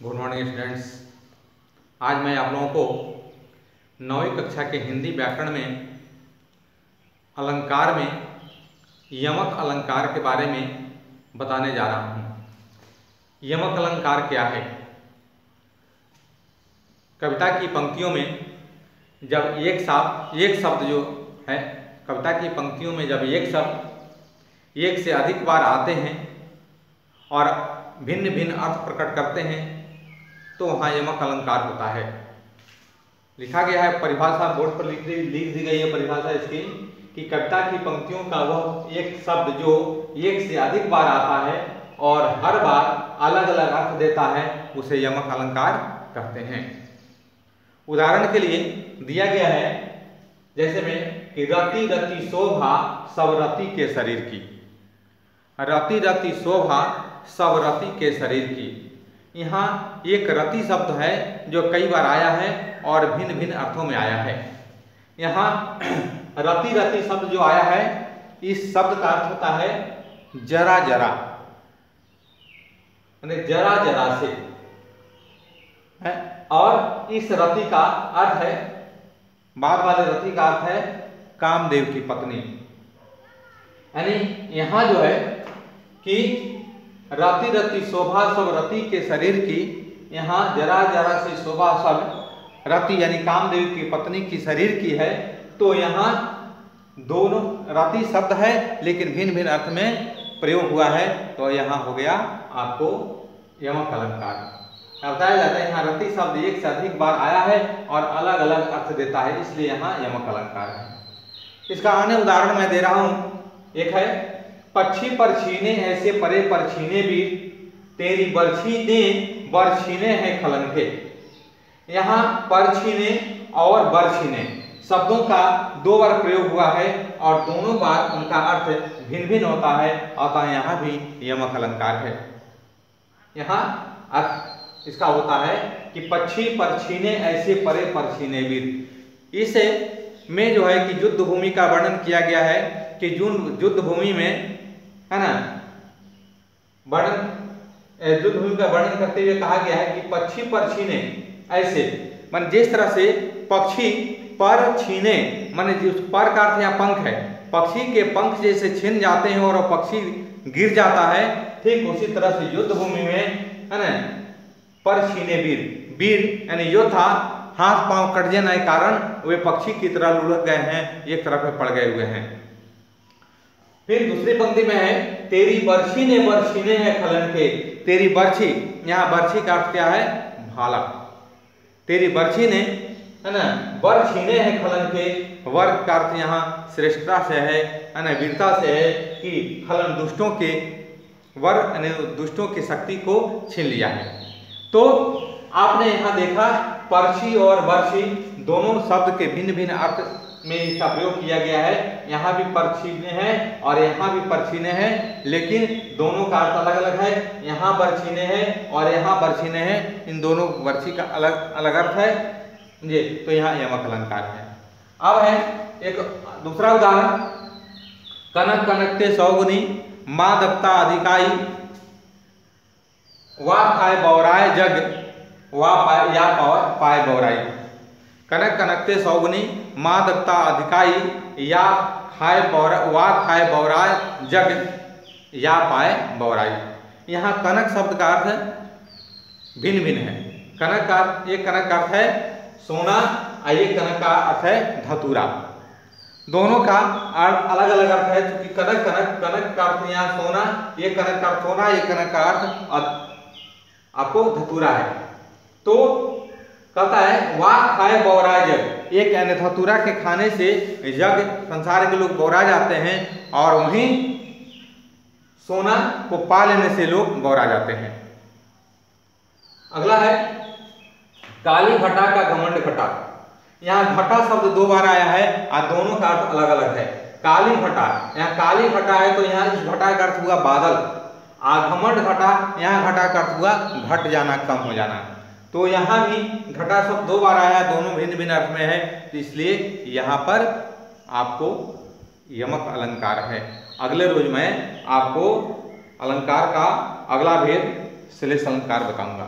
Good morning students. आज मैं आप लोगों को 9वीं कक्षा के हिंदी व्याकरण में अलंकार में यमक अलंकार के बारे में बताने जा रहा हूँ। यमक अलंकार क्या है? कविता की पंक्तियों में जब एक शब्द जो है, कविता की पंक्तियों में जब एक शब्द एक से अधिक बार आते हैं और भिन्न भिन्न अर्थ प्रकट करते हैं तो वहाँ यमक अलंकार होता है। लिखा गया है, परिभाषा बोर्ड पर लिख दी गई है परिभाषा इसकी कि कविता की पंक्तियों का वह एक शब्द जो एक से अधिक बार आता है और हर बार अलग अलग अर्थ देता है उसे यमक अलंकार कहते हैं। उदाहरण के लिए दिया गया है जैसे में कि रति रति शोभा सब रति के शरीर की। रति रति शोभा सब रति के शरीर की। यहाँ एक रति शब्द है जो कई बार आया है और भिन्न भिन्न अर्थों में आया है। यहाँ रति रति शब्द जो आया है, इस शब्द का अर्थ होता है जरा जरा, जरा जरा से है। और इस रति का अर्थ है, बाद वाले रति का अर्थ है कामदेव की पत्नी। यानी यहाँ जो है कि रति रति शोभा सब रति के शरीर की, यहाँ जरा जरा से शोभा सब रति यानी कामदेव की पत्नी की शरीर की है। तो यहाँ दोनों रति शब्द है लेकिन भिन्न भिन्न अर्थ में प्रयोग हुआ है, तो यहाँ हो गया आपको यमक अलंकार। बताया जाता है यहाँ रति शब्द एक से अधिक बार आया है और अलग अलग अर्थ देता है, इसलिए यहाँ यमक अलंकार है। इसका अन्य उदाहरण मैं दे रहा हूँ। एक है, पक्षी पर छीने ऐसे परे पर छीने वीर, तेरी बरछी ने बरछीने हैं खलंके। यहाँ परछीने और बरछीने शब्दों का दो बार प्रयोग हुआ है और दोनों बार उनका अर्थ भिन्न भिन्न होता है, अतः यहाँ भी यमक अलंकार है। यहाँ अर्थ इसका होता है कि पक्षी पर छीने ऐसे परे पर छीने वीर। इसे में जो है कि युद्ध भूमि का वर्णन किया गया है कि युद्ध भूमि में है ना, युद्ध भूमि का वर्णन करते हुए कहा गया है कि पक्षी पर छीने ऐसे, मान जिस तरह से पक्षी पर छीने माने जिस पर का अर्थ या पंख है, पक्षी के पंख जैसे छीन जाते हैं और पक्षी गिर जाता है, ठीक उसी तरह से युद्ध भूमि में है ना पर छीने वीर, वीर यानी योद्धा हाथ पांव कट जाने के कारण वे पक्षी की तरह लुढ़क गए हैं, एक तरफ में पड़ गए हुए हैं। फिर दूसरी पंक्ति में है, तेरी बरछी ने बरछीने हैं खलन के। तेरी बरछी, यहाँ बरछी का अर्थ क्या है? भाला। तेरी बरछी ने है ना बरछीने हैं खलन के। वर्ग का अर्थ यहाँ श्रेष्ठता से है ना, वीरता से है कि खलन दुष्टों के वर्ग यानी दुष्टों की शक्ति को छीन लिया है। तो आपने यहाँ देखा परछी और बरछी दोनों शब्द के भिन्न भिन्न अर्थ में इसका प्रयोग किया गया है। यहाँ भी परछीने हैं और यहाँ भी परछीने हैं, लेकिन दोनों का अर्थ अलग अलग है। यहाँ बरछीने हैं और यहाँ बरछीने हैं, इन दोनों बरछी का अलग अलग अर्थ है जी। तो यहाँ यमक अलंकार है। अब है एक दूसरा उदाहरण, कनक कनकते सौगुनी मादकता अधिकाई, वाह खाए बौराए जग, वाह या पाए बौराई। कनक कनकते सौगुनी मादकता अधिकाई, या खाए वाह खाए बौराए जग, या पाए बौराई। यहाँ कनक शब्द का अर्थ भिन्न भिन्न है। कनक का एक कनक का अर्थ है सोना और एक कनक का अर्थ है धतूरा। दोनों का अर्थ अलग अलग अर्थ है, क्योंकि कनक कनक कनक का अर्थ यहाँ सोना, एक कनक का अर्थ सोना, एक कनक का अर्थ आपको धतूरा है। तो कहता है वाह खाए बौराए जग, एक यानी धतूरा के खाने से जग संसार के लोग बौरा जाते हैं और वहीं सोना को पा लेने से लोग बौरा जाते हैं। अगला है काली घटा का घमंड घटा। यहाँ घटा शब्द दो बार आया है और दोनों का अर्थ अलग अलग है। काली घटा, यहाँ काली घटा है तो यहाँ इस घटा का अर्थ हुआ बादल, और घमंड घटा यहाँ घटा का अर्थ हुआ घट जाना, कम हो जाना। तो यहाँ भी घटा शब्द दो बार आया, दोनों भिन्न भिन्न अर्थ में है, तो इसलिए यहाँ पर आपको यमक अलंकार है। अगले रोज मैं आपको अलंकार का अगला भेद श्लेष अलंकार बताऊंगा।